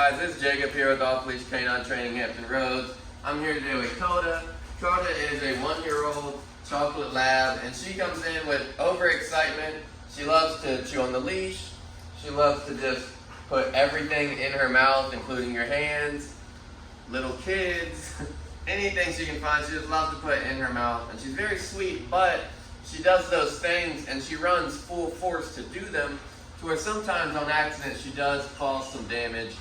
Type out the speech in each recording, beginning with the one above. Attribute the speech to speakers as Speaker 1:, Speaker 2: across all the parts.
Speaker 1: guys, it's Jacob here with Off Leash Canine Training Hampton Roads. I'm here today with Koda. Koda is a 1-year-old chocolate lab, and she comes in with overexcitement. She loves to chew on the leash. She loves to just put everything in her mouth, including your hands, little kids, anything she can find. She just loves to put in her mouth, and she's very sweet, but she does those things and she runs full force to do them, to where sometimes on accident she does cause some damage.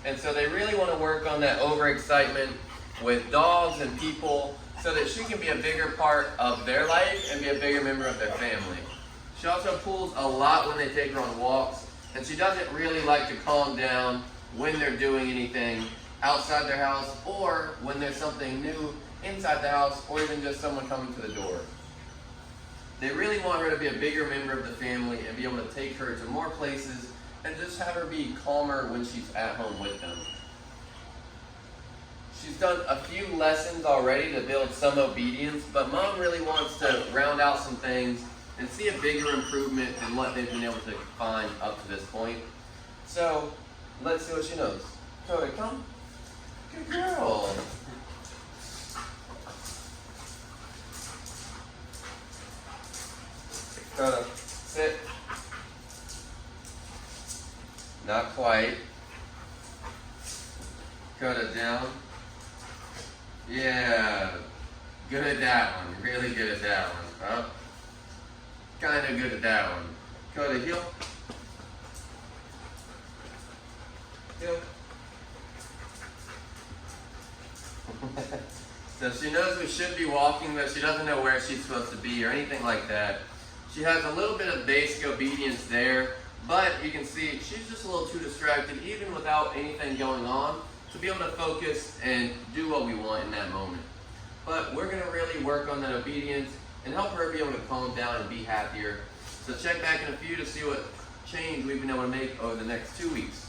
Speaker 1: And so they really want to work on that overexcitement with dogs and people so that she can be a bigger part of their life and be a bigger member of their family. She also pulls a lot when they take her on walks, and she doesn't really like to calm down when they're doing anything outside their house or when there's something new inside the house or even just someone coming to the door. They really want her to be a bigger member of the family and be able to take her to more places and just have her be calmer when she's at home with them. She's done a few lessons already to build some obedience, but Mom really wants to round out some things and see a bigger improvement than what they've been able to find up to this point. So let's see what she knows. Koda, come. Good girl. Koda, sit. Not quite. Koda, down. Yeah. Good at that one. Really good at that one. Up. Kind of good at that one. Koda, heel. Heel. So she knows we should be walking, but she doesn't know where she's supposed to be or anything like that. She has a little bit of basic obedience there, but you can see she's just a little too distracted, even without anything going on, to be able to focus and do what we want in that moment. But we're going to really work on that obedience and help her be able to calm down and be happier. So check back in a few to see what change we've been able to make over the next 2 weeks.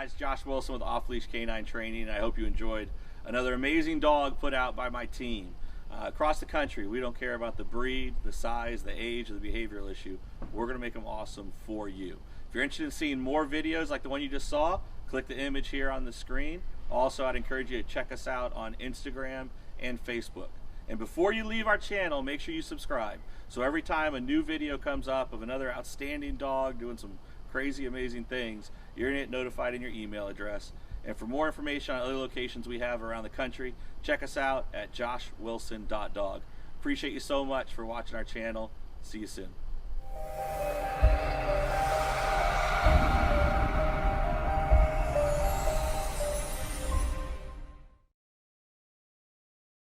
Speaker 2: guys, Josh Wilson with Off Leash Canine Training. I hope you enjoyed another amazing dog put out by my team. Across the country, we don't care about the breed, the size, the age, or the behavioral issue. We're going to make them awesome for you. If you're interested in seeing more videos like the one you just saw, click the image here on the screen. Also, I'd encourage you to check us out on Instagram and Facebook. And before you leave our channel, make sure you subscribe. So every time a new video comes up of another outstanding dog doing some crazy, amazing things, you're going to get notified in your email address. And for more information on other locations we have around the country, check us out at joshwilson.dog. Appreciate you so much for watching our channel. See you soon.